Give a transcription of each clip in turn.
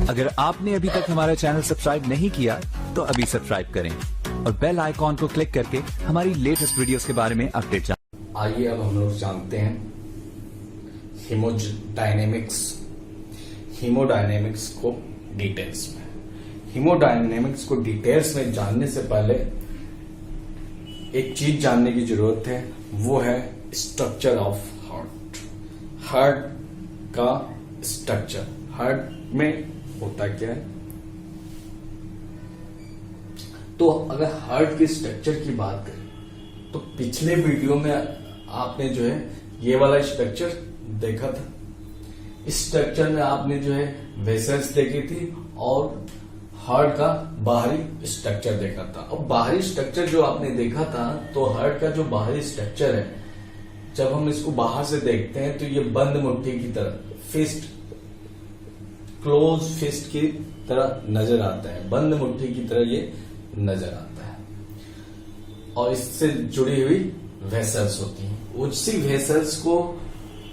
अगर आपने अभी तक हमारा चैनल सब्सक्राइब नहीं किया तो अभी सब्सक्राइब करें और बेल आइकॉन को क्लिक करके हमारी लेटेस्ट वीडियोस के बारे में अपडेट जानें। आइए अब हम लोग जानते हैं हीमोडायनेमिक्स को डिटेल्स में। हीमोडायनेमिक्स को डिटेल्स में जानने से पहले एक चीज जानने की जरूरत है, वो है स्ट्रक्चर ऑफ हार्ट। हार्ट का स्ट्रक्चर, हार्ट में होता क्या है। तो अगर हार्ट के स्ट्रक्चर की बात करें तो पिछले वीडियो में आपने जो है ये वाला स्ट्रक्चर देखा था। इस स्ट्रक्चर में आपने जो है वेसल्स देखी थी और हार्ट का बाहरी स्ट्रक्चर देखा था। अब बाहरी स्ट्रक्चर जो आपने देखा था, तो हार्ट का जो बाहरी स्ट्रक्चर है, जब हम इसको बाहर से देखते हैं तो ये बंद मुट्ठी की तरह, फिस्ट, क्लोज फिस्ट की तरह नजर आता है। बंद मुट्ठी की तरह ये नजर आता है और इससे जुड़ी हुई वेसल्स होती हैं। उसी वेसल्स को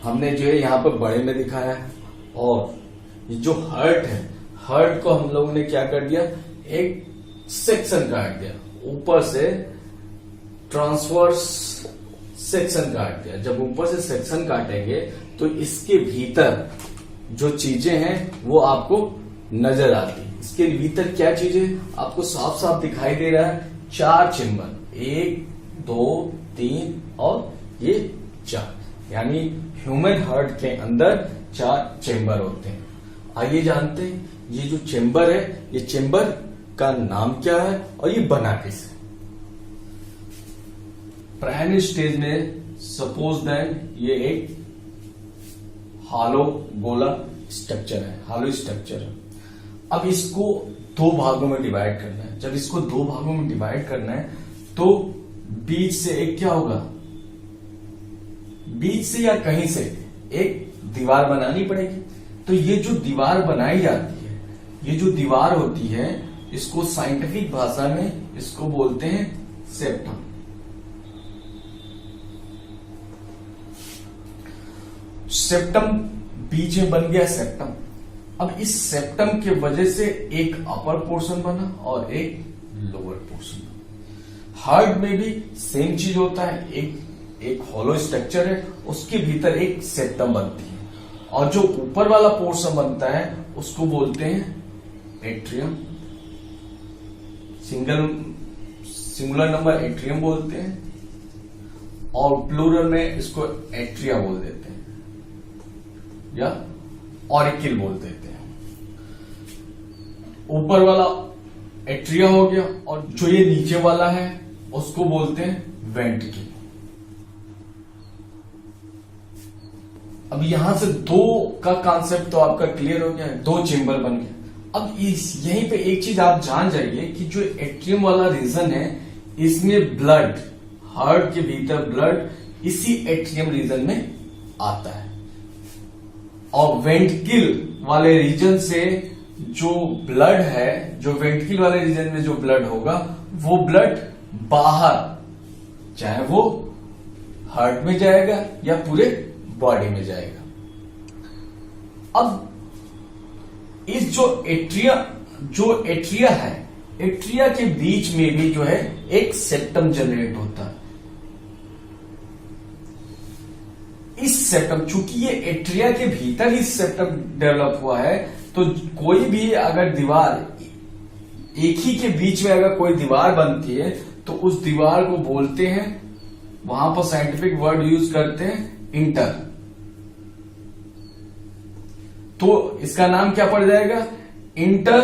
हमने जो है यहाँ पर बड़े में दिखाया है और ये जो हार्ट है, हार्ट को हम लोगों ने क्या कर दिया, एक सेक्शन काट दिया, ऊपर से ट्रांसवर्स सेक्शन काट दिया। जब ऊपर से सेक्शन काटेंगे तो इसके भीतर जो चीजें हैं वो आपको नजर आती। इसके भीतर क्या चीजें आपको साफ साफ दिखाई दे रहा है, 4 चेम्बर, 1, 2, 3 और ये 4, यानी ह्यूमन हार्ट के अंदर 4 चेम्बर होते हैं। आइए जानते हैं ये जो चेम्बर है, ये चेम्बर का नाम क्या है और ये बना कैसे। प्राइमरी स्टेज में सपोज दैट ये एक हॉलो गोला स्ट्रक्चर है, हॉलो स्ट्रक्चर है। अब इसको 2 भागों में डिवाइड करना है। जब इसको 2 भागों में डिवाइड करना है तो बीच से एक क्या होगा, बीच से या कहीं से एक दीवार बनानी पड़ेगी। तो ये जो दीवार बनाई जाती है, ये जो दीवार होती है, इसको साइंटिफिक भाषा में इसको बोलते हैं सेप्टम। सेप्टम बीच में बन गया सेप्टम। अब इस सेप्टम के वजह से एक अपर पोर्शन बना और एक लोअर पोर्शन बना। हार्ट में भी सेम चीज होता है, एक हॉलो स्ट्रक्चर है, उसके भीतर एक सेप्टम बनती है और जो ऊपर वाला पोर्शन बनता है उसको बोलते हैं एट्रियम। सिंगुलर नंबर एट्रियम बोलते हैं और प्लूरल में इसको एट्रिया बोल देते हैं या ऑरिकिल बोल देते हैं। ऊपर वाला एट्रिया हो गया और जो ये नीचे वाला है उसको बोलते हैं वेंट्रिकल। अब यहां से 2 का कॉन्सेप्ट तो आपका क्लियर हो गया है, 2 चेम्बर बन गया। अब यहीं पे एक चीज आप जान जाइए कि जो एट्रियम वाला रीजन है, इसमें ब्लड, हार्ट के भीतर ब्लड इसी एट्रियम रीजन में आता है और वेंट्रिकल वाले रीजन से जो ब्लड है, जो वेंट्रिकल वाले रीजन में जो ब्लड होगा, वो ब्लड बाहर, चाहे वो हार्ट में जाएगा या पूरे बॉडी में जाएगा। अब इस जो एट्रिया है, एट्रिया के बीच में भी जो है एक सेप्टम जनरेट होता है। इस सेप्टम, चूंकि ये एट्रिया के भीतर ही सेप्टम डेवलप हुआ है, तो कोई भी अगर दीवार, एक ही के बीच में अगर कोई दीवार बनती है तो उस दीवार को बोलते हैं, वहां पर साइंटिफिक वर्ड यूज करते हैं इंटर। तो इसका नाम क्या पड़ जाएगा, इंटर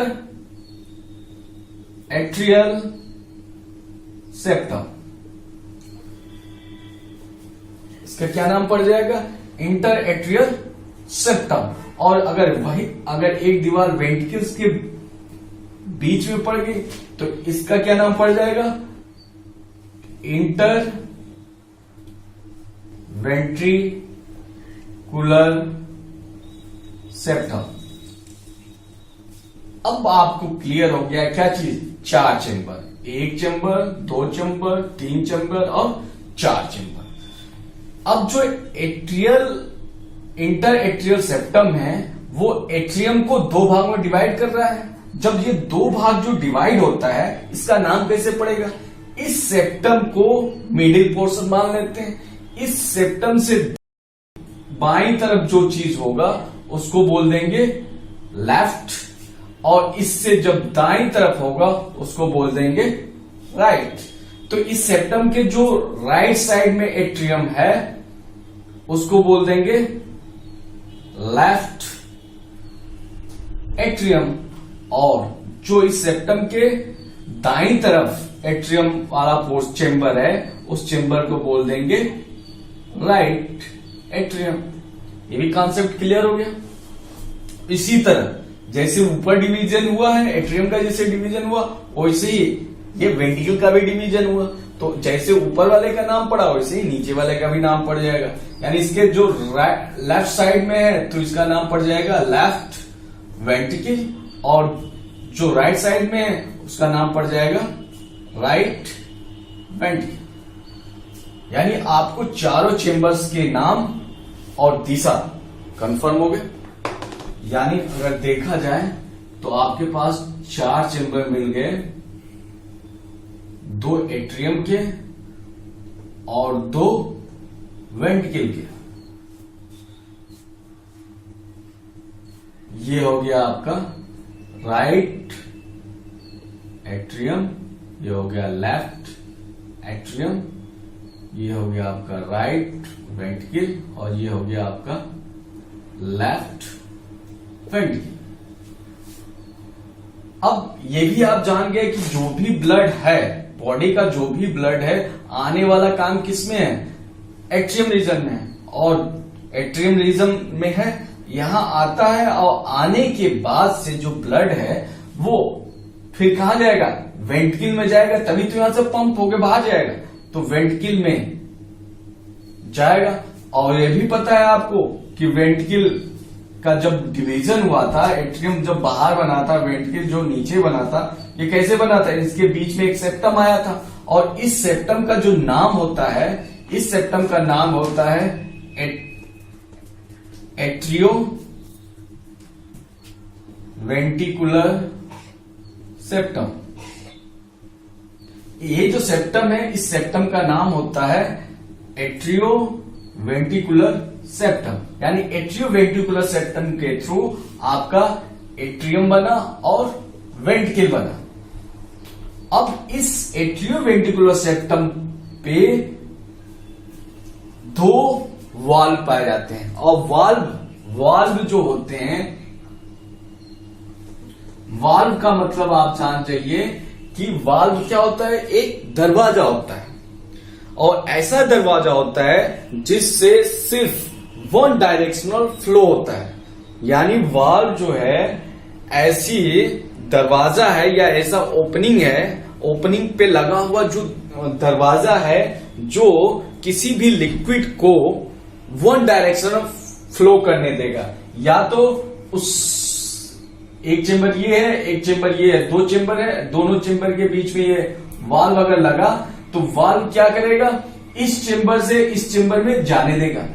एट्रियल सेप्टम। इसका क्या नाम पड़ जाएगा, इंटर एट्रियल सेप्टम। और अगर एक दीवार वेंट्रिकल्स के बीच में पड़ गई तो इसका क्या नाम पड़ जाएगा, इंटर वेंट्रिकुलर सेप्टम। अब आपको क्लियर हो गया क्या चीज, 4 चेम्बर, 1 चेम्बर, 2 चेम्बर, 3 चेम्बर और 4 चेम्बर। अब जो इंटर एट्रियल सेप्टम है वो एट्रियम को दो भाग में डिवाइड कर रहा है। जब ये दो भाग जो डिवाइड होता है, इसका नाम कैसे पड़ेगा? इस सेप्टम को मिडिल पोर्शन मान लेते हैं। इस सेप्टम से बाईं तरफ जो चीज होगा उसको बोल देंगे लेफ्ट, और इससे जब दाईं तरफ होगा उसको बोल देंगे राइट। तो इस सेप्टम के जो राइट साइड में एट्रियम है उसको बोल देंगे लेफ्ट एट्रियम, और जो इस सेप्टम के दाईं तरफ एट्रियम वाला पोर्स चेंबर है उस चेंबर को बोल देंगे राइट एट्रियम। ये भी कॉन्सेप्ट क्लियर हो गया। इसी तरह जैसे ऊपर डिवीजन हुआ है एट्रियम का, जैसे डिवीजन हुआ वैसे ही ये वेंट्रिकल का भी डिवीजन हुआ। तो जैसे ऊपर वाले का नाम पड़ा वैसे ही नीचे वाले का भी नाम पड़ जाएगा। यानी इसके जो लेफ्ट साइड में है तो इसका नाम पड़ जाएगा लेफ्ट वेंट्रिकल, और जो राइट साइड में है उसका नाम पड़ जाएगा राइट वेंट्रिकल। यानी आपको चारों चेंबर्स के नाम और दिशा कंफर्म हो गए। यानी अगर देखा जाए तो आपके पास 4 चेंबर मिल गए, 2 एट्रियम के और 2 वेंट्रिकल के। ये हो गया आपका राइट एट्रियम, ये हो गया लेफ्ट एट्रियम, ये हो गया आपका राइट वेंट्रिकल, और ये हो गया आपका लेफ्ट वेंट्रिकल। अब ये भी आप जान गए कि जो भी ब्लड है, बॉडी का जो भी ब्लड है, आने वाला काम किसमें है? एट्रियम रीजन में है, और एट्रियम रीजन में है, यहां आता है, और आने के बाद से जो ब्लड है वो फिर कहां जाएगा? वेंट्रिकल में जाएगा, तभी तो यहां से पंप होके बाहर जाएगा, तो वेंट्रिकल में जाएगा। और ये भी पता है आपको कि वेंट्रिकल का जब डिवीजन हुआ था, एट्रियम जब बाहर बना था, वेंट्रिकल जो नीचे बना था, ये कैसे बना था? इसके बीच में एक सेप्टम आया था, और इस सेप्टम का जो नाम होता है, इस सेप्टम का नाम होता है एट्रियो वेंट्रिकुलर सेप्टम। ये जो सेप्टम है, इस सेप्टम का नाम होता है एट्रियो वेंट्रिकुलर सेप्टम। यानी एट्रियो वेंट्रिकुलर सेप्टम के थ्रू आपका एट्रियम बना और वेंट्रिकल बना। अब इस एट्रियो वेंट्रिकुलर सेप्टम पे 2 वाल्व पाए जाते हैं, और वाल्व जो होते हैं, वाल्व का मतलब आप जान जाइए कि वाल्व क्या होता है? एक दरवाजा होता है, और ऐसा दरवाजा होता है जिससे सिर्फ 1 डायरेक्शनल फ्लो होता है। यानी वाल्व जो है ऐसी दरवाजा है या ऐसा ओपनिंग है, ओपनिंग पे लगा हुआ जो दरवाजा है जो किसी भी लिक्विड को 1 डायरेक्शन फ्लो करने देगा। या तो उस एक चेंबर ये है, एक चेंबर ये है, 2 चेंबर है, दोनों चेंबर के बीच में ये वाल्व अगर लगा तो वाल्व क्या करेगा? इस चेंबर से इस चेंबर में जाने देगा,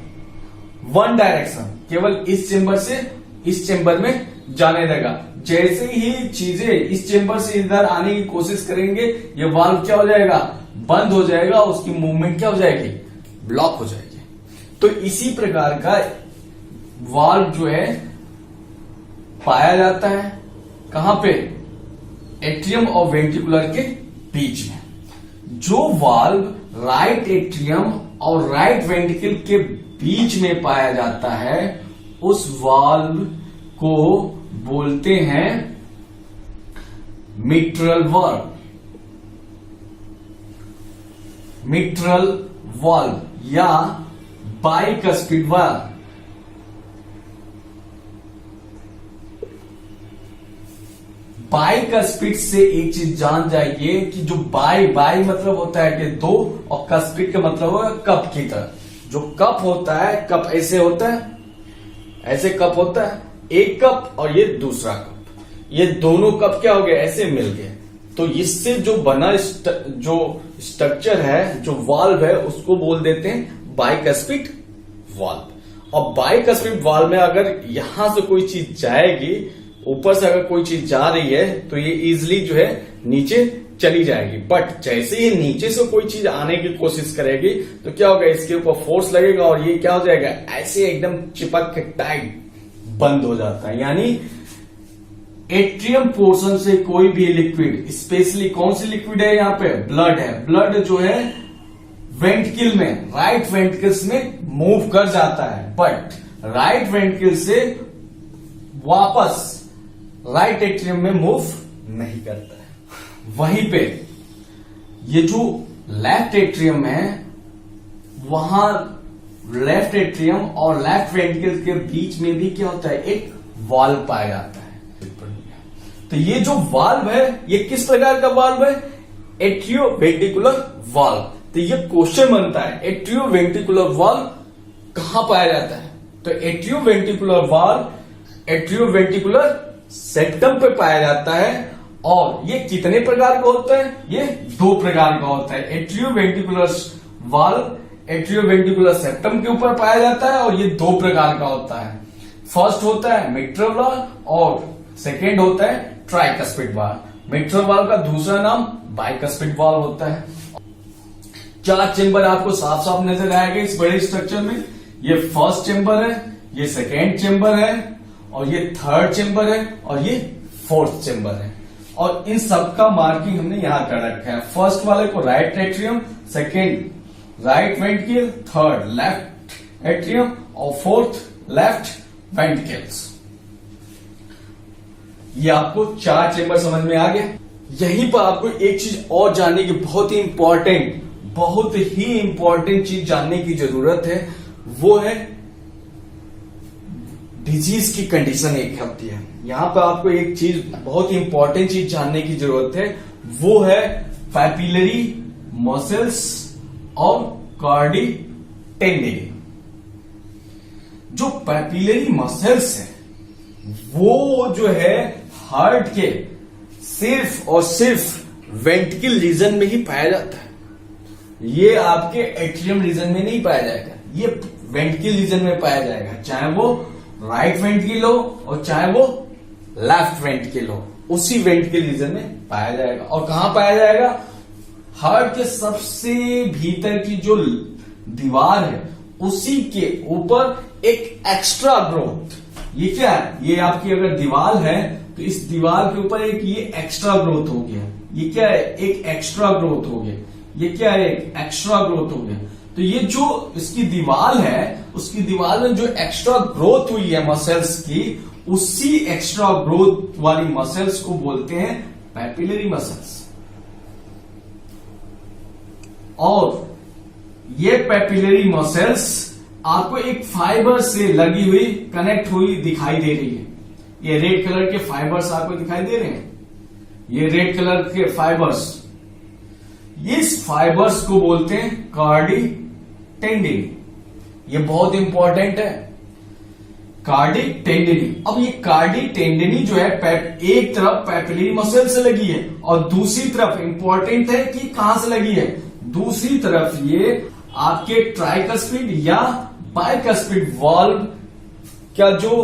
1 डायरेक्शन, केवल इस चेंबर से इस चेंबर में जाने देगा। जैसे ही चीजें इस चेंबर से इधर आने की कोशिश करेंगे, ये वाल्व क्या हो जाएगा? बंद हो जाएगा, उसकी मूवमेंट क्या हो जाएगी? ब्लॉक हो जाएगी। तो इसी प्रकार का वाल्व जो है पाया जाता है कहां पे? एट्रियम और वेंट्रिकुलर के बीच में। जो वाल्व राइट एट्रियम और राइट वेंट्रिकल के बीच में पाया जाता है उस वाल्व को बोलते हैं मिट्रल वाल्व। मिट्रल वाल्व या बाइकस्पिड वाल्व। बाइकस्पिड से एक चीज जान जाइए कि जो बाई मतलब होता है कि 2, और कस्पिड का मतलब होगा कप की तरह। जो कप होता है, कप ऐसे होता है, ऐसे कप होता है, एक कप और ये दूसरा कप, ये दोनों कप क्या हो गए? ऐसे मिल गए। तो इससे जो बना जो स्ट्रक्चर है, जो वाल्व है, उसको बोल देते हैं बाइकस्पिड वाल्व। और बाइकस्पिड वाल्व में अगर यहां से कोई चीज जाएगी, ऊपर से अगर कोई चीज जा रही है तो ये इजिली जो है नीचे चली जाएगी। बट जैसे ही नीचे से कोई चीज आने की कोशिश करेगी तो क्या होगा, इसके ऊपर फोर्स लगेगा और ये क्या हो जाएगा, ऐसे एकदम चिपक के टाइट बंद हो जाता है। यानी एट्रियम पोर्शन से कोई भी लिक्विड, स्पेशली कौन सी लिक्विड है यहाँ पे, ब्लड है, ब्लड जो है वेंट्रिकल में, राइट वेंट्रिकल्स में मूव कर जाता है, बट राइट वेंट्रिकल से वापस राइट एट्रियम में मूव नहीं करता है। वहीं पे ये जो लेफ्ट एट्रियम है, वहां लेफ्ट एट्रियम और लेफ्ट वेंट्रिकल के बीच में भी क्या होता है, एक वाल्व पाया जाता है। तो ये जो वाल्व है, ये किस प्रकार का वाल्व है, एट्रियोवेंट्रिकुलर वाल्व। तो ये क्वेश्चन बनता है, एट्रियोवेंट्रिकुलर वाल्व कहां पाया जाता है? तो एट्रियोवेंट्रिकुलर वाल्व एट्रियोवेंट्रिकुलर सेप्टम पे पाया जाता है। और ये कितने प्रकार का होता है? ये 2 प्रकार का होता है। एट्रियोवेंट्रिकुलर वाल्व एट्रियोवेंट्रिकुलर सेप्टम के ऊपर पाया जाता है और ये 2 प्रकार का होता है। फर्स्ट होता है मिट्रल वाल्व और सेकेंड होता है ट्राइकस्पिड वाल्व। मिट्रल वाल्व का दूसरा नाम बाइकस्पिड वाल्व होता है। 4 चेंबर आपको साफ साफ नजर आएगा इस बड़े स्ट्रक्चर में। ये फर्स्ट चेंबर है, ये सेकेंड चेंबर है, और ये थर्ड चेंबर है, और ये फोर्थ चेंबर है। और इन सब का मार्किंग हमने यहां कर रखा है। फर्स्ट वाले को right atrium, second right ventricle, third left atrium और फोर्थ लेफ्ट वेंट्रिकल्स। ये आपको 4 चेंबर समझ में आ गया। यहीं पर आपको एक चीज और जानने की बहुत ही इंपॉर्टेंट चीज जानने की जरूरत है, वो है डिजीज की कंडीशन एक होती है। यहां पर आपको एक चीज, बहुत ही इंपॉर्टेंट चीज जानने की जरूरत है, वो है पैपिलरी मसल्स और कार्डी टेंडिनी। जो पैपिलरी मसल्स है वो जो है हार्ट के सिर्फ और सिर्फ वेंट्रिकल रीजन में ही पाया जाता है। ये आपके एट्रियम रीजन में नहीं पाया जाएगा, ये वेंट्रिकल रीजन में पाया जाएगा, चाहे वो राइट वेंट्रिकल हो और चाहे वो लेफ्ट वेंट्रिकल हो, उसी वेंट्रिकल रीजन में पाया जाएगा। और कहां पाया जाएगा? हार्ट के सबसे भीतर की जो दीवार है उसी के ऊपर एक एक्स्ट्रा ग्रोथ। ये क्या है? ये आपकी अगर दीवार है तो इस दीवार के ऊपर एक ये एक्स्ट्रा ग्रोथ हो गया। ये क्या है? एक एक्स्ट्रा ग्रोथ हो गया। ये क्या है? एक एक्स्ट्रा ग्रोथ हो गया। तो ये जो इसकी दीवार है, उसकी दीवार में जो एक्स्ट्रा ग्रोथ हुई है मसल्स की, उसी एक्स्ट्रा ग्रोथ वाली मसल्स को बोलते हैं पैपिलरी मसल्स। और ये पैपिलरी मसल्स आपको एक फाइबर से लगी हुई, कनेक्ट हुई दिखाई दे रही है। ये रेड कलर के फाइबर्स आपको दिखाई दे रहे हैं, ये रेड कलर के फाइबर्स, इस फाइबर्स को बोलते हैं कार्डी टेंडिनी। ये बहुत इंपॉर्टेंट है, कार्डी टेंडिनी। अब ये कार्डी टेंडिनी जो है एक तरफ पैपिलरी मसल से लगी है और दूसरी तरफ इंपॉर्टेंट है कि कहां से लगी है, दूसरी तरफ ये आपके ट्राइकस्पिड या बाइकस्पिड वाल्व का जो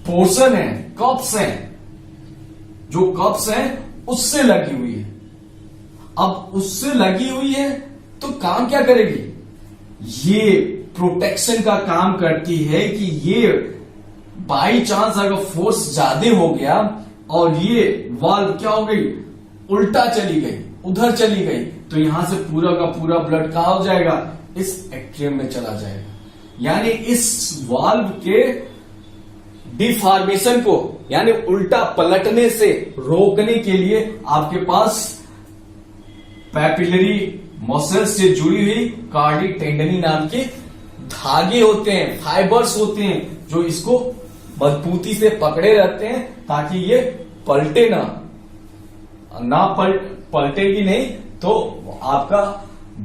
पोर्शन है, कप्स हैं, जो कप्स हैं उससे लगी हुई है। अब उससे लगी हुई है तो काम क्या करेगी? ये प्रोटेक्शन का काम करती है कि ये बाई चांस अगर फोर्स ज्यादा हो गया और ये वाल्व क्या हो गई, उल्टा चली गई, उधर चली गई, तो यहां से पूरा का पूरा ब्लड कहां हो जाएगा, इस एट्रियम में चला जाएगा। यानी इस वाल्व के डिफॉर्मेशन को, यानी उल्टा पलटने से रोकने के लिए आपके पास पैपिलरी मसल्स से जुड़ी हुई कार्डी टेंडिनी नाम के धागे होते हैं, फाइबर्स होते हैं, जो इसको मजबूती से पकड़े रहते हैं ताकि ये पलटे ना पलटेगी नहीं तो आपका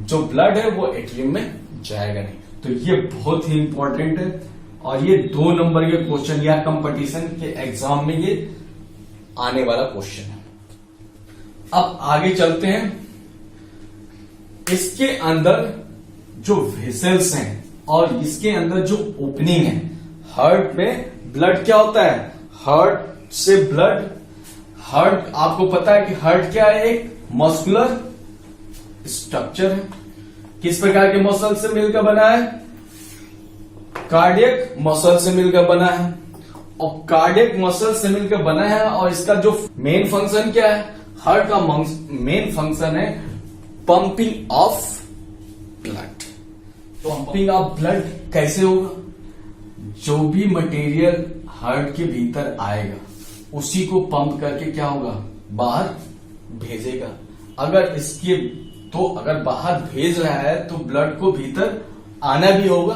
जो ब्लड है वो एट्रियम में जाएगा नहीं। तो ये बहुत ही इंपॉर्टेंट है और ये 2 नंबर के क्वेश्चन या कंपटीशन के एग्जाम में ये आने वाला क्वेश्चन है। अब आगे चलते हैं। इसके अंदर जो वेसल्स हैं और इसके अंदर जो ओपनिंग है, हार्ट में ब्लड क्या होता है, हार्ट से ब्लड, हार्ट आपको पता है कि हार्ट क्या है, एक मस्कुलर स्ट्रक्चर है। किस प्रकार के मसल से मिलकर बना है, कार्डियक मसल से मिलकर बना है, और कार्डियक मसल से मिलकर बना है। और इसका जो मेन फंक्शन क्या है, हार्ट का मेन फंक्शन है pumping of blood. Pumping of blood कैसे होगा, जो भी मटेरियल हार्ट के भीतर आएगा उसी को पंप करके क्या होगा, बाहर भेजेगा। अगर इसके तो अगर बाहर भेज रहा है तो ब्लड को भीतर आना भी होगा।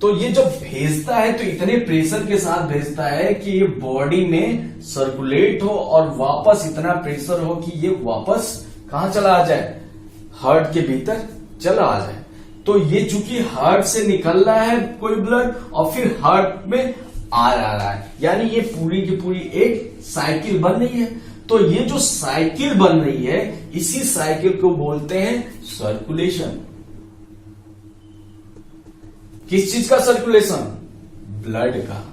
तो ये जब भेजता है तो इतने प्रेशर के साथ भेजता है कि ये बॉडी में सर्कुलेट हो और वापस इतना प्रेशर हो कि ये वापस कहां चला आ जाए, हार्ट के भीतर चला आ जाए। तो ये चूंकि हार्ट से निकल रहा है कोई ब्लड और फिर हार्ट में आ रहा है, यानी ये पूरी की पूरी एक साइकिल बन रही है। तो ये जो साइकिल बन रही है, इसी साइकिल को बोलते हैं सर्कुलेशन। किस चीज का सर्कुलेशन, ब्लड का।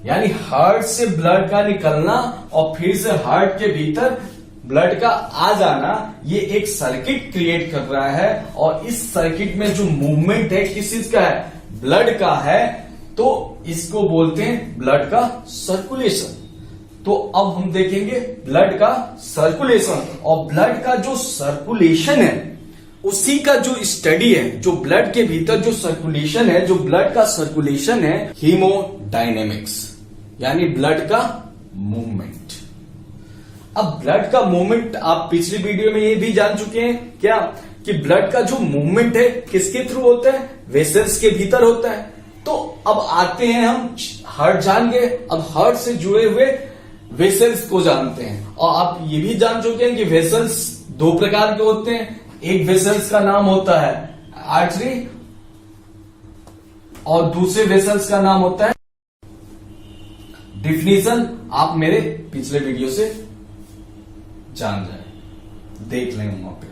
यानी हार्ट से ब्लड का निकलना और फिर से हार्ट के भीतर ब्लड का आ जाना, ये एक सर्किट क्रिएट कर रहा है। और इस सर्किट में जो मूवमेंट है किस चीज का है, ब्लड का है। तो इसको बोलते हैं ब्लड का सर्कुलेशन। तो अब हम देखेंगे ब्लड का सर्कुलेशन। और ब्लड का जो सर्कुलेशन है उसी का जो स्टडी है, जो ब्लड के भीतर जो सर्कुलेशन है, जो ब्लड का सर्कुलेशन है, हीमोडायनेमिक्स, यानी ब्लड का मूवमेंट। अब ब्लड का मूवमेंट आप पिछली वीडियो में ये भी जान चुके हैं क्या, कि ब्लड का जो मूवमेंट है किसके थ्रू होता है, वेसल्स के भीतर होता है। तो अब आते हैं हम हार्ट जान गए, अब हार्ट से जुड़े हुए वेसल्स को जानते हैं। और आप ये भी जान चुके हैं कि वेसल्स दो प्रकार के होते हैं। एक वेसल्स का नाम होता है आर्टरी और दूसरे वेसल्स का नाम होता है डिफिनीशन। आप मेरे पिछले वीडियो से जान जाए, देख लें वहां पे।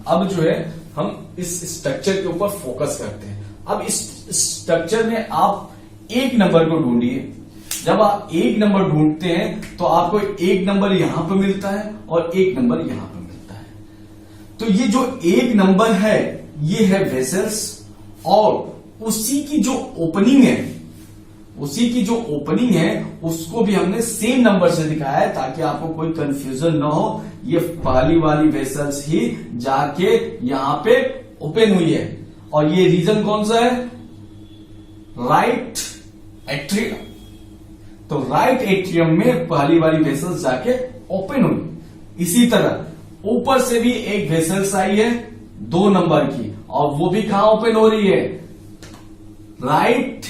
अब जो है हम इस स्ट्रक्चर के ऊपर फोकस करते हैं। अब इस स्ट्रक्चर में आप एक नंबर को ढूंढिए। जब आप एक नंबर ढूंढते हैं तो आपको एक नंबर यहां पर मिलता है और एक नंबर यहां पर मिलता है। तो ये जो एक नंबर है ये है वेसल्स, और उसी की जो ओपनिंग है, उसी की जो ओपनिंग है उसको भी हमने सेम नंबर से दिखाया है ताकि आपको कोई कंफ्यूजन ना हो। ये पहली वाली वेसल्स ही जाके यहां पे ओपन हुई है। और ये रीजन कौन सा है, राइट एट्रियम। तो राइट एट्रियम में पहली वाली वेसल्स जाके ओपन हुई। इसी तरह ऊपर से भी एक वेसल्स आई है 2 नंबर की, और वो भी कहां ओपन हो रही है, राइट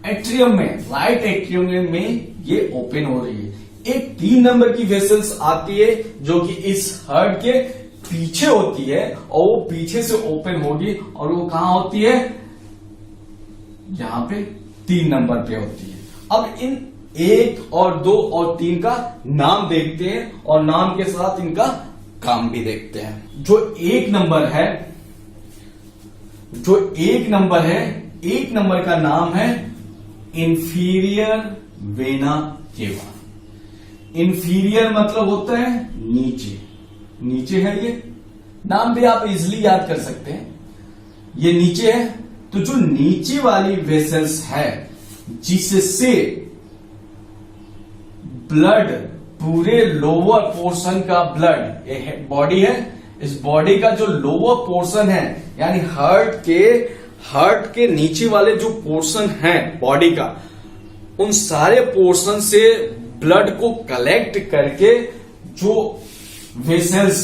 एट्रियम में। राइट एट्रियम में ये ओपन हो रही है। एक 3 नंबर की वेसल्स आती है जो कि इस हार्ट के पीछे होती है, और वो पीछे से ओपन होगी, और वो कहां होती है, यहां पे 3 नंबर पे होती है। अब इन 1 और 2 और 3 का नाम देखते हैं और नाम के साथ इनका काम भी देखते हैं। जो एक नंबर है, एक नंबर का नाम है इंफीरियर वेना केवा। इंफीरियर मतलब होता है नीचे, नीचे है ये। नाम भी आप इजिली याद कर सकते हैं, ये नीचे है। तो जो नीचे वाली वेसल्स है जिससे ब्लड, पूरे लोअर पोर्शन का ब्लड, ये बॉडी है, इस बॉडी का जो लोअर पोर्शन है, यानी हार्ट के नीचे वाले जो पोर्शन है बॉडी का, उन सारे पोर्शन से ब्लड को कलेक्ट करके जो vessels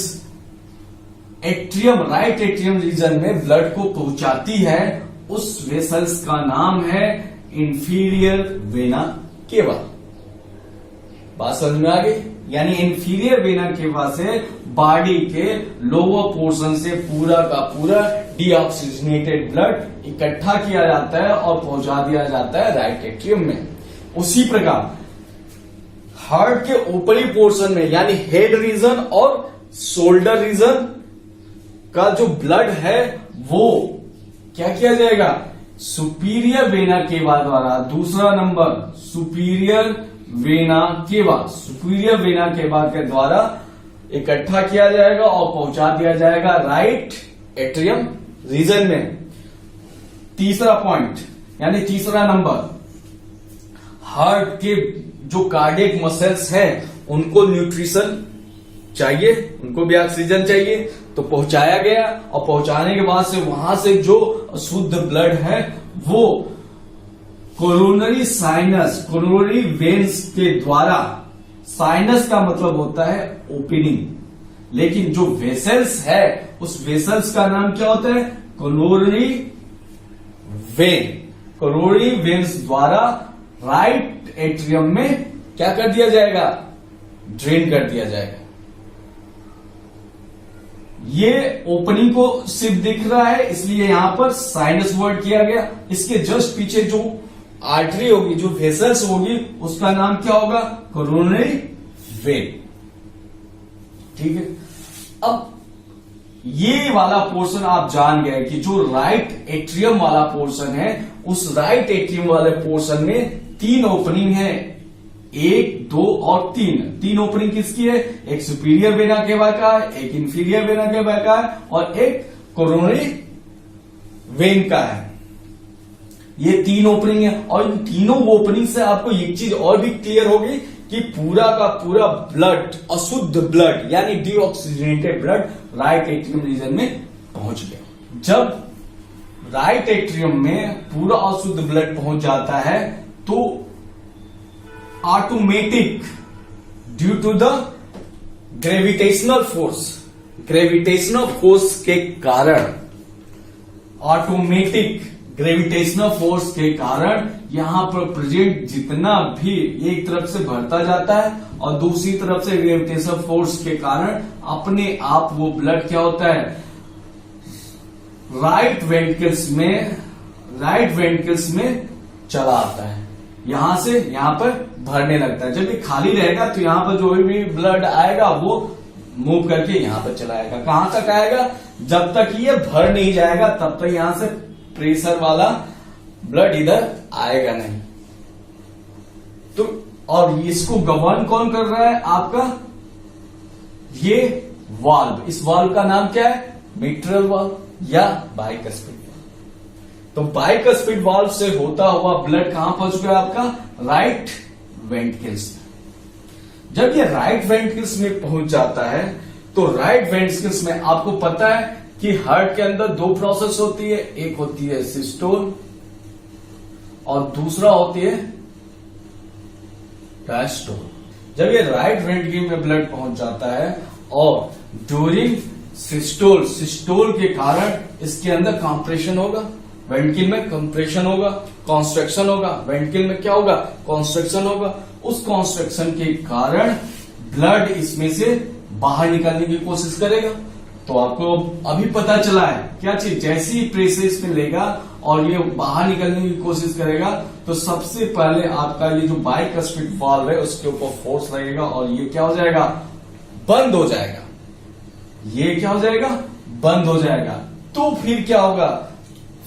atrium, right atrium region में ब्लड को पहुंचाती है, उस वेसल्स का नाम है इंफीरियर वेना केवा। बात समझ में आ गई? यानी इंफीरियर वेना केवा से बॉडी के लोअर पोर्शन से पूरा का पूरा डीऑक्सीजनेटेड ब्लड इकट्ठा किया जाता है और पहुंचा दिया जाता है राइट एट्रियम में। उसी प्रकार हार्ट के ऊपरी पोर्शन में, यानी हेड रीजन और शोल्डर रीजन, का जो ब्लड है वो क्या किया जाएगा, सुपीरियर वेना केवा द्वारा, दूसरा नंबर सुपीरियर वेना केवा के द्वारा इकट्ठा किया जाएगा और पहुंचा दिया जाएगा राइट एट्रियम रीजन में। तीसरा पॉइंट यानी तीसरा नंबर, हार्ट के जो कार्डियक मसल्स हैं उनको न्यूट्रिशन चाहिए, उनको भी ऑक्सीजन चाहिए, तो पहुंचाया गया और पहुंचाने के बाद से वहां से जो शुद्ध ब्लड है वो कोरोनरी साइनस, कोरोनरी वेन्स के द्वारा, साइनस का मतलब होता है ओपनिंग, लेकिन जो वेसल्स है उस वेसल्स का नाम क्या होता है, कोरोनरी वेन, कोरोनरी वेन्स द्वारा राइट एट्रियम में क्या कर दिया जाएगा, ड्रेन कर दिया जाएगा। ये ओपनिंग को सिर्फ दिख रहा है इसलिए यहां पर साइनस वर्ड किया गया। इसके जस्ट पीछे जो आर्टरी होगी, जो वेसल्स होगी, उसका नाम क्या होगा, कोरोनरी वेन। ठीक है, अब ये वाला पोर्शन आप जान गए कि जो राइट एट्रियम वाला पोर्शन है, उस राइट एट्रियम वाले पोर्शन में 3 ओपनिंग है, 1, 2 और 3 ओपनिंग किसकी है, एक सुपीरियर वेना केवा का है, एक इंफीरियर वेना केवा का है और एक कोरोनरी वेन का है। ये 3 ओपनिंग है और इन तीनों ओपनिंग से आपको एक चीज और भी क्लियर होगी कि पूरा का पूरा ब्लड, अशुद्ध ब्लड यानी deoxygenated blood right atrium region में पहुंच गया। जब राइट एट्रियम में पूरा अशुद्ध ब्लड पहुंच जाता है तो automatic due to the gravitational force के कारण, ऑटोमेटिक ग्रेविटेशनल फोर्स के कारण यहां पर प्रेजेंट जितना भी एक तरफ से बढ़ता जाता है और दूसरी तरफ से ग्रेविटेशनल फोर्स के कारण अपने आप वो ब्लड क्या होता है, राइट वेंट्रिकल्स में चला आता है, यहां से यहां पर भरने लगता है। जब ये खाली रहेगा तो यहां पर जो भी ब्लड आएगा वो मूव करके यहां पर चला आएगा। कहां तक आएगा, जब तक ये भर नहीं जाएगा तब तक यहां से प्रेशर वाला ब्लड इधर आएगा नहीं। तो और इसको गवर्न कौन कर रहा है, आपका ये वाल्व, इस वाल्व का नाम क्या है, मिट्रल वाल्व या बाइकस्पिड वाल्व। तो बाइकस्पिड वाल्व से होता हुआ ब्लड कहां पहुंच गया, आपका राइट वेंट्रिकल्स में। जब ये राइट वेंट्रिकल्स में पहुंच जाता है तो राइट वेंट्रिकल्स में आपको पता है कि हार्ट के अंदर 2 प्रोसेस होती है, एक होती है सिस्टोल और दूसरा होती है डायस्टोल। जब ये राइट वेंट्रिकल में ब्लड पहुंच जाता है और ड्यूरिंग सिस्टोल के कारण इसके अंदर कंप्रेशन होगा, वेंट्रिकल में कंप्रेशन होगा, कॉन्स्ट्रक्शन होगा, वेंट्रिकल में क्या होगा, कॉन्स्ट्रक्शन होगा। उस कॉन्स्ट्रक्शन के कारण ब्लड इसमें से बाहर निकालने की कोशिश करेगा। तो आपको अभी पता चला है क्या चीज, जैसे ही प्रेशर इसमें लेगा और ये बाहर निकलने की कोशिश करेगा तो सबसे पहले आपका ये जो बाइकस्पिड वाल्व है उसके ऊपर फोर्स लगेगा और ये क्या हो जाएगा, बंद हो जाएगा। ये क्या हो जाएगा, बंद हो जाएगा। तो फिर क्या होगा,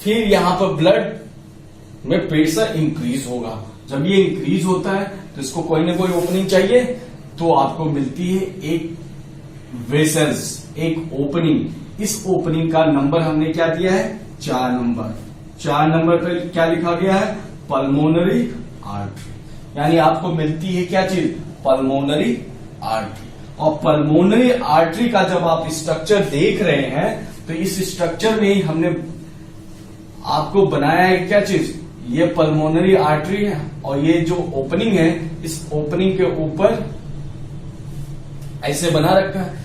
फिर यहां पर ब्लड में प्रेशर इंक्रीज होगा। जब ये इंक्रीज होता है तो इसको कोई ना कोई ओपनिंग चाहिए, तो आपको मिलती है एक वेसल्स, एक ओपनिंग। इस ओपनिंग का नंबर हमने क्या दिया है, 4 नंबर। 4 नंबर पर क्या लिखा गया है, पल्मोनरी आर्टरी। यानी आपको मिलती है क्या चीज, पल्मोनरी आर्टरी। और पल्मोनरी आर्टरी का जब आप स्ट्रक्चर देख रहे हैं तो इस स्ट्रक्चर में ही हमने आपको बनाया है क्या चीज, ये पल्मोनरी आर्टरी है और ये जो ओपनिंग है इस ओपनिंग के ऊपर ऐसे बना रखा है।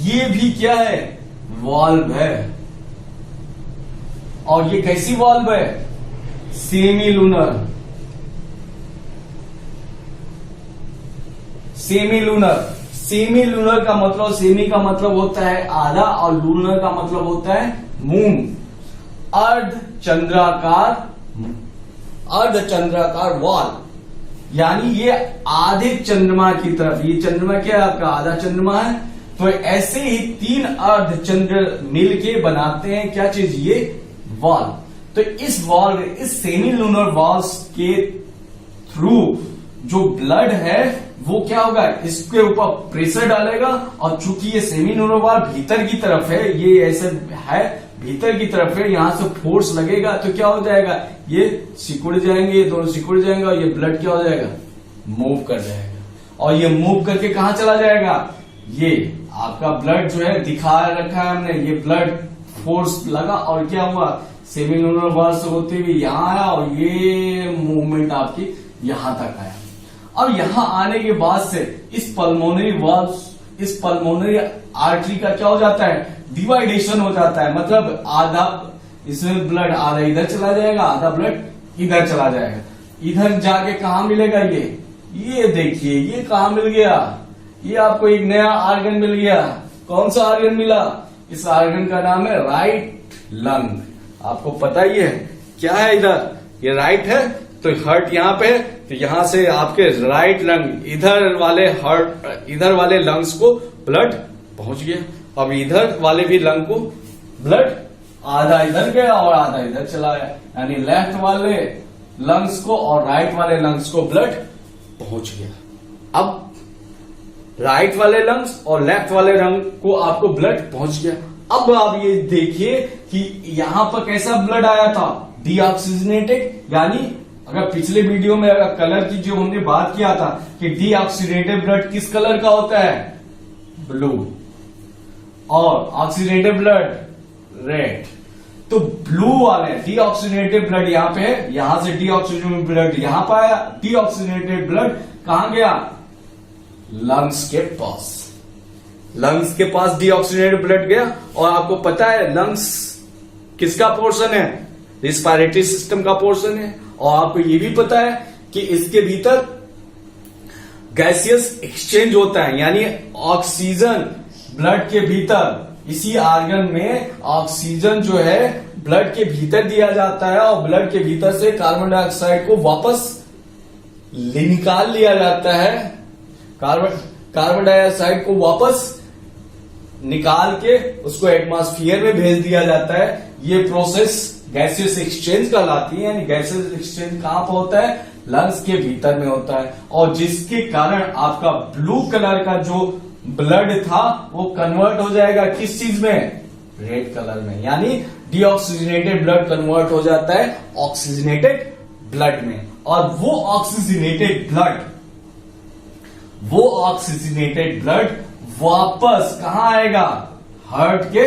ये भी क्या है, वाल्व है। और ये कैसी वाल्व है, सेमी लूनर। सेमी लूनर का मतलब, सेमी का मतलब होता है आधा और लूनर का मतलब होता है मून। अर्धचंद्राकार वाल्व, यानी ये आधे चंद्रमा की तरफ, ये चंद्रमा क्या है आपका, आधा चंद्रमा है, तो ऐसे ही 3 अर्धचंद्र मिलके बनाते हैं क्या चीज, ये वॉल। तो इस वॉल, इस सेमी लूनर वॉल्स के थ्रू जो ब्लड है वो क्या होगा, इसके ऊपर प्रेशर डालेगा, और चूंकि ये सेमी लूनर वॉल भीतर की तरफ है, ये ऐसे है भीतर की तरफ है, यहां से फोर्स लगेगा तो क्या हो जाएगा, ये सिकुड़ जाएंगे, ये दोनों सिकुड़ जाएंगे और ये ब्लड क्या हो जाएगा, मूव कर जाएगा। और ये मूव करके कहां चला जाएगा, ये आपका ब्लड जो है दिखा रखा है हमने, ये ब्लड फोर्स लगा और क्या हुआ, सेमी लूनर वॉल से होते हुए यहां आया और ये मूवमेंट आपकी यहां तक आया। अब यहां आने के बाद से इस पल्मोनरी वॉल्व, इस पल्मोनरी आर्टरी का क्या हो जाता है, डिवाइडेशन हो जाता है। मतलब आधा इसमें ब्लड आधा इधर चला जाएगा, आधा ब्लड इधर चला जाएगा। इधर जाके कहा मिलेगा, ये देखिए ये कहा मिल गया, ये आपको एक नया आर्गन मिल गया। कौन सा आर्गन मिला, इस आर्गन का नाम है राइट लंग। आपको पता ही है क्या है, इधर ये राइट है तो हार्ट यहां पे है, तो यहां से आपके राइट लंग, इधर वाले हार्ट, इधर वाले लंग्स को ब्लड पहुंच गया। अब इधर वाले भी लंग को ब्लड आधा इधर गया और आधा इधर चला गया, यानी लेफ्ट वाले लंग्स को और राइट वाले लंग्स को ब्लड पहुंच गया। अब राइट वाले लंग्स और लेफ्ट वाले लंग को आपको ब्लड पहुंच गया। अब आप ये देखिए कि यहां पर कैसा ब्लड आया था, डीऑक्सीजनेटेड, यानी अगर पिछले वीडियो में अगर कलर की जो हमने बात किया था कि डीऑक्सीजनेटेड ब्लड किस कलर का होता है, ब्लू, और ऑक्सीजनेटेड ब्लड रेड। तो ब्लू वाले डीऑक्सीजनेटेड ब्लड यहां पे है, यहां से डीऑक्सीजनेटेड ब्लड यहां पर आया, डीऑक्सीजनेटेड ब्लड कहां गया, लंग्स के पास। लंग्स के पास डीऑक्सीजनेटेड ब्लड गया। और आपको पता है लंग्स किसका पोर्शन है, रिस्पायरेटरी सिस्टम का पोर्शन है। और आपको ये भी पता है कि इसके भीतर गैसियस एक्सचेंज होता है, यानी ऑक्सीजन ब्लड के भीतर, इसी आर्गन में ऑक्सीजन जो है ब्लड के भीतर दिया जाता है और ब्लड के भीतर से कार्बन डाइऑक्साइड को वापस निकाल लिया जाता है। कार्बन डाइऑक्साइड को वापस निकाल के उसको एटमॉस्फेयर में भेज दिया जाता है। ये प्रोसेस गैसियस एक्सचेंज कहलाती है, यानी गैसियस एक्सचेंज कहां पर होता है, लंग्स के भीतर में होता है। और जिसके कारण आपका ब्लू कलर का जो ब्लड था वो कन्वर्ट हो जाएगा किस चीज में, रेड कलर में, यानी डीऑक्सीजनेटेड ब्लड कन्वर्ट हो जाता है ऑक्सीजनेटेड ब्लड में। और वो ऑक्सीजनेटेड ब्लड वापस कहां आएगा, हार्ट के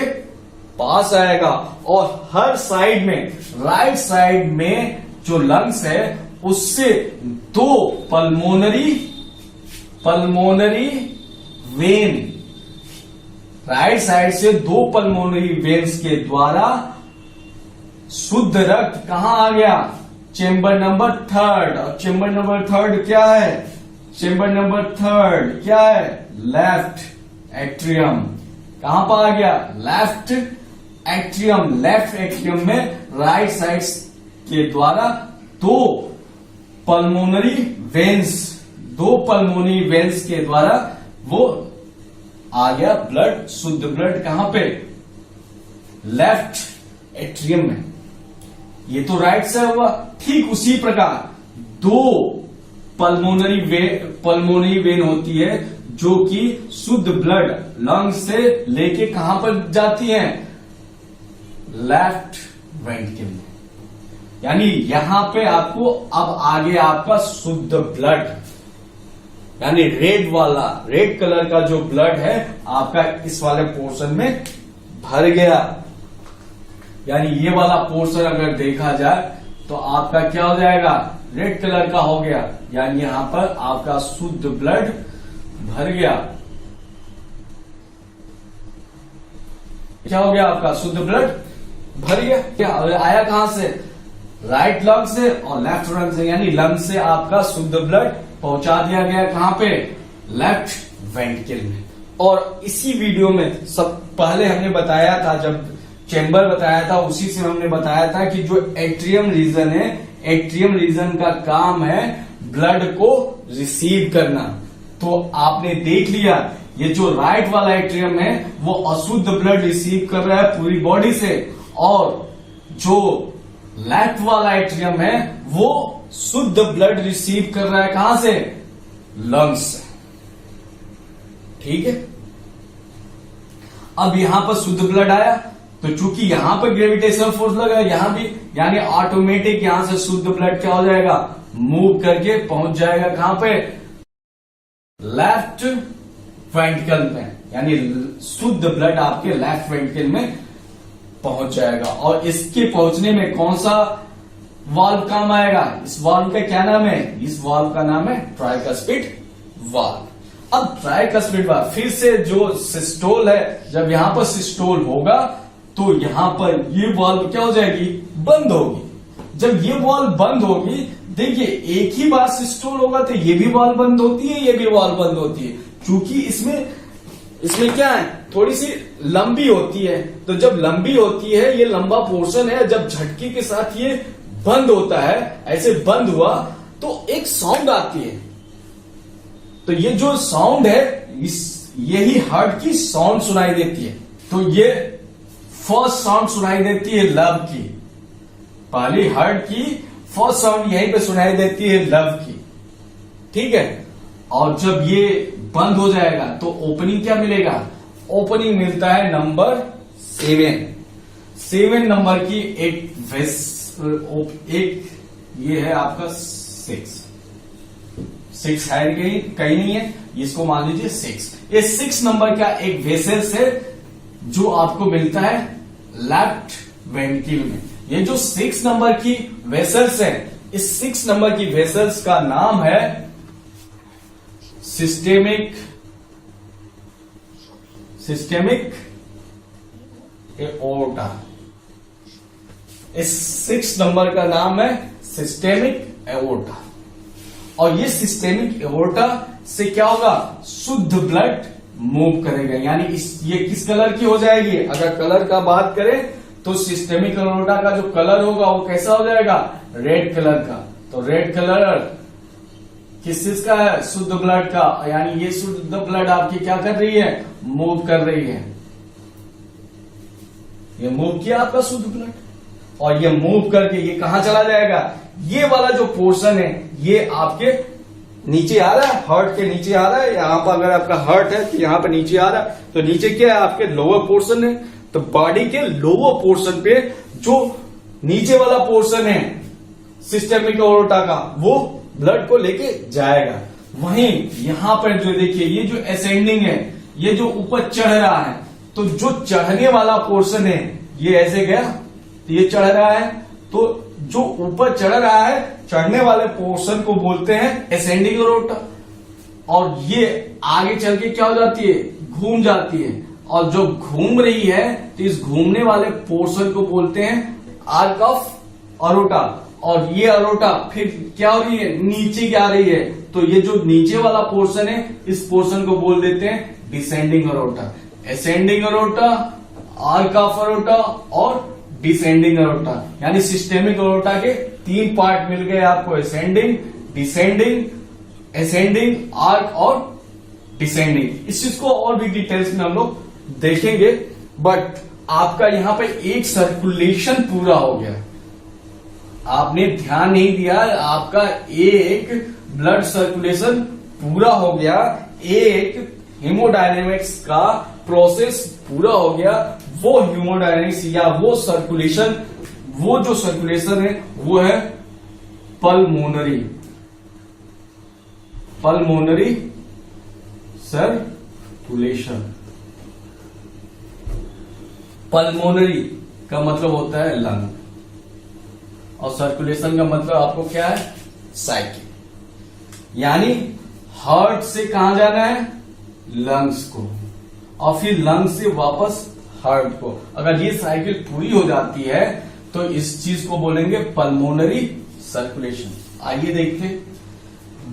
पास आएगा। और हर साइड में, राइट साइड में जो लंग्स है उससे 2 पल्मोनरी वेन, राइट साइड से 2 पल्मोनरी वेन्स के द्वारा शुद्ध रक्त कहां आ गया, चेंबर नंबर 3। और चेंबर नंबर 3 क्या है, चेंबर नंबर 3 क्या है, लेफ्ट एट्रियम। कहां पर आ गया, लेफ्ट एट्रियम। लेफ्ट एट्रियम में राइट साइड के द्वारा 2 पल्मोनरी वेन्स के द्वारा वो आ गया ब्लड, शुद्ध ब्लड कहां पे, लेफ्ट एट्रियम में। ये तो राइट से हुआ। ठीक उसी प्रकार 2 पल्मोनरी वेन होती है जो कि शुद्ध ब्लड लंग्स से लेके कहां पर जाती है, लेफ्ट वेंट्रिकल में। यानी यहां पे आपको अब आगे आपका शुद्ध ब्लड, यानी रेड कलर का जो ब्लड है आपका इस वाले पोर्शन में भर गया। यानी ये वाला पोर्शन अगर देखा जाए तो आपका क्या हो जाएगा, रेड कलर का हो गया, यानी यहां पर आपका शुद्ध ब्लड भर गया। क्या हो गया, आपका शुद्ध ब्लड भर गया। क्या आया कहां से, राइट लंग से और लेफ्ट लंग से, यानी लंग से आपका शुद्ध ब्लड पहुंचा दिया गया कहां पे, लेफ्ट वेंट्रिकल में। और इसी वीडियो में सब पहले हमने बताया था, जब चेंबर बताया था उसी से हमने बताया था कि जो एट्रियम रीजन है, एट्रियम रीजन का काम है ब्लड को रिसीव करना। तो आपने देख लिया ये जो राइट वाला एट्रियम है वो अशुद्ध ब्लड रिसीव कर रहा है पूरी बॉडी से, और जो लेफ्ट वाला एट्रियम है वो शुद्ध ब्लड रिसीव कर रहा है कहां से, लंग्स से। ठीक है, अब यहां पर शुद्ध ब्लड आया तो चूंकि यहां पर ग्रेविटेशनल फोर्स लगा यहां भी, यानी ऑटोमेटिक यहां से शुद्ध ब्लड क्या हो जाएगा, मूव करके पहुंच जाएगा कहां पे, लेफ्ट वेंट्रिकल में, यानी शुद्ध ब्लड आपके लेफ्ट वेंट्रिकल में पहुंच जाएगा। और इसके पहुंचने में कौन सा वाल्व काम आएगा, इस वाल्व का क्या नाम है, इस वाल्व का नाम है ट्राइकस्पिड वाल्व। अब ट्राइकस्पिड वाल्व फिर से जो सिस्टोल है, जब यहां पर सिस्टोल होगा तो यहां पर ये वाल्व क्या हो जाएगी, बंद होगी। जब ये वाल्व बंद होगी, देखिए एक ही बार सिस्टोल होगा तो ये भी वाल्व बंद होती है, ये भी वाल्व बंद होती है, क्योंकि इसमें क्या है, थोड़ी सी लंबी होती है। तो जब लंबी होती है, ये लंबा पोर्शन है, जब झटके के साथ ये बंद होता है, ऐसे बंद हुआ तो एक साउंड आती है। तो ये जो साउंड है यही हार्ट की साउंड सुनाई देती है। तो ये फर्स्ट साउंड सुनाई देती है लव की, पहली हार्ट की फर्स्ट साउंड यहीं पे सुनाई देती है लव की। ठीक है, और जब ये बंद हो जाएगा तो ओपनिंग क्या मिलेगा, ओपनिंग मिलता है नंबर 7 नंबर की एक ये है आपका 6 है, कहीं नहीं है, इसको मान लीजिए 6। ये 6 नंबर का एक वेसल्स है जो आपको मिलता है लेफ्ट वेंट्रिकल में। ये जो 6 नंबर की वेसल्स है, इस 6 नंबर की वेसल्स का नाम है सिस्टेमिक एओर्टा। इस 6 नंबर का नाम है सिस्टेमिक एओर्टा। और ये सिस्टेमिक एओर्टा से क्या होगा, शुद्ध ब्लड मूव करेगा, यानी ये किस कलर की हो जाएगी, अगर कलर का बात करें तो सिस्टेमिक एओर्टा का जो कलर होगा वो कैसा हो जाएगा, रेड कलर का। तो रेड कलर किस चीज का है, शुद्ध ब्लड का, यानी ये शुद्ध ब्लड आपकी क्या कर रही है, मूव कर रही है। ये मूव किया आपका शुद्ध ब्लड, और ये मूव करके ये कहां चला जाएगा, ये वाला जो पोर्शन है ये आपके नीचे आ रहा है, हार्ट के नीचे आ रहा है। यहां पर अगर आपका हार्ट है तो यहां पर नीचे आ रहा है, तो नीचे क्या है, आपके लोअर पोर्शन है। तो बॉडी के लोअर पोर्शन पे जो नीचे वाला पोर्शन है सिस्टेमिक एओर्टा का, वो ब्लड को लेके जाएगा। वहीं यहां पर जो देखिए ये जो असेंडिंग है, ये जो ऊपर चढ़ रहा है, तो जो चढ़ने वाला पोर्शन है ये ऐसे गया, तो ये चढ़ रहा है, तो जो ऊपर चढ़ रहा है, चढ़ने वाले पोर्शन को बोलते हैं असेंडिंग एओर्टा। और ये आगे चल के क्या हो जाती है, घूम जाती है, और जो घूम रही है तो इस घूमने वाले पोर्शन को बोलते हैं आर्क ऑफ एओर्टा। और ये एओर्टा फिर क्या हो रही है, नीचे क्या आ रही है, तो ये जो नीचे वाला पोर्शन है इस पोर्शन को बोल देते हैं descending aorta. Ascending aorta, arc of aorta और डिसेंडिंग एओर्टा, यानी सिस्टेमिक एओर्टा के 3 पार्ट मिल गए आपको, असेंडिंग, डिसेंडिंग, असेंडिंग, आर्क और डिसेंडिंग। इस चीज को और भी डिटेल्स में हम लोग देखेंगे, बट आपका यहां पे एक सर्कुलेशन पूरा हो गया, आपने ध्यान नहीं दिया, आपका एक ब्लड सर्कुलेशन पूरा हो गया, एक हीमोडायनेमिक्स का प्रोसेस पूरा हो गया। वो हीमोडायनेमिक्स या वो सर्कुलेशन, वो जो सर्कुलेशन है वो है पल्मोनरी सर्कुलेशन। पल्मोनरी का मतलब होता है लंग, और सर्कुलेशन का मतलब आपको क्या है, साइकिल। यानी हार्ट से कहां जाना है, लंग्स को, और फिर लंग्स से वापस हार्ट को। अगर ये साइकिल पूरी हो जाती है तो इस चीज को बोलेंगे पल्मोनरी सर्कुलेशन। आइए देखते हैं,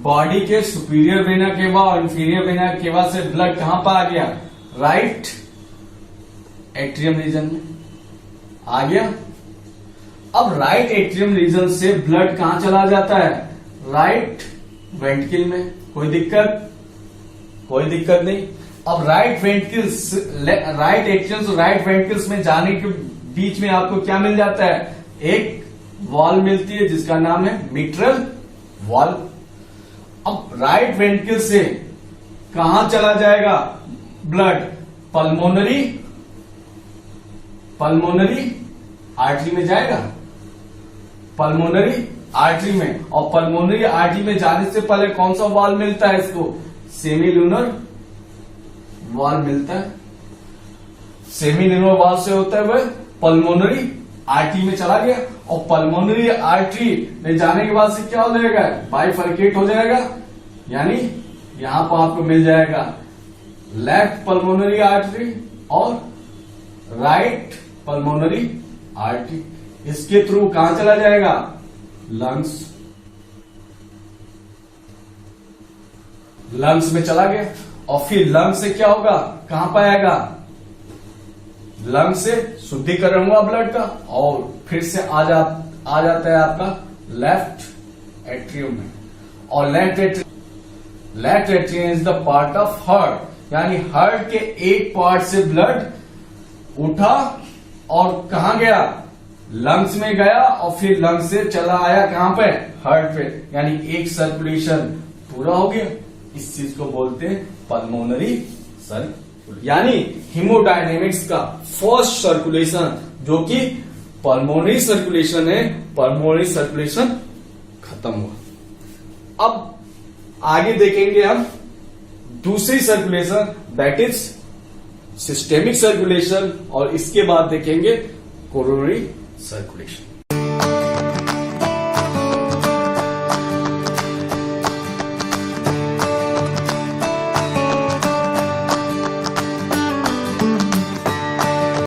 बॉडी के सुपीरियर वेना केवा और इंफीरियर वेना केवा से ब्लड कहां पर आ गया, राइट एट्रियम रीजन में आ गया। अब राइट एट्रियम रीजन से ब्लड कहां चला जाता है, राइट वेंट्रिकल में। कोई दिक्कत कोई दिक्कत नहीं। अब राइट वेंट्रिकल्स, राइट एट्रियम्स और राइट वेंट्रिकल्स में जाने के बीच में आपको क्या मिल जाता है, एक वॉल मिलती है जिसका नाम है मिट्रल वॉल। अब राइट वेंट्रिकल से कहां चला जाएगा ब्लड, पल्मोनरी आर्टरी में जाएगा, पल्मोनरी आर्टरी में। और पल्मोनरी आर्टरी में जाने से पहले कौन सा वॉल मिलता है इसको, सेमीलुनर वॉल मिलता है। सेमीलुनर वॉल से होता है वह पल्मोनरी आर्टरी में चला गया, और पल्मोनरी आर्टरी में जाने के बाद से क्या हो जाएगा, बाइफरकेट हो जाएगा, यानी यहां पर आपको मिल जाएगा लेफ्ट पल्मोनरी आर्टरी और राइट पल्मोनरी आर्टरी। इसके थ्रू कहां चला जाएगा, लंग्स में चला गया। और फिर लंग्स से क्या होगा, कहां पर आएगा, लंग्स से शुद्धिकरण हुआ ब्लड का, और फिर से आ जाता है आपका लेफ्ट एट्रियम में। और left atrium is the part of heart, यानी हार्ट के एक पार्ट से ब्लड उठा और कहां गया, लंग्स में गया, और फिर लंग्स से चला आया कहां पे, हार्ट पे, यानी एक सर्कुलेशन पूरा हो गया। इस चीज को बोलते हैं पल्मोनरी सर्कुलेशन, यानी हीमोडायनेमिक्स का फर्स्ट सर्कुलेशन जो कि पल्मोनरी सर्कुलेशन है, पल्मोनरी सर्कुलेशन खत्म हुआ। अब आगे देखेंगे हम दूसरी circulation, that is systemic circulation, और इसके बाद देखेंगे कोरोनरी सर्कुलेशन।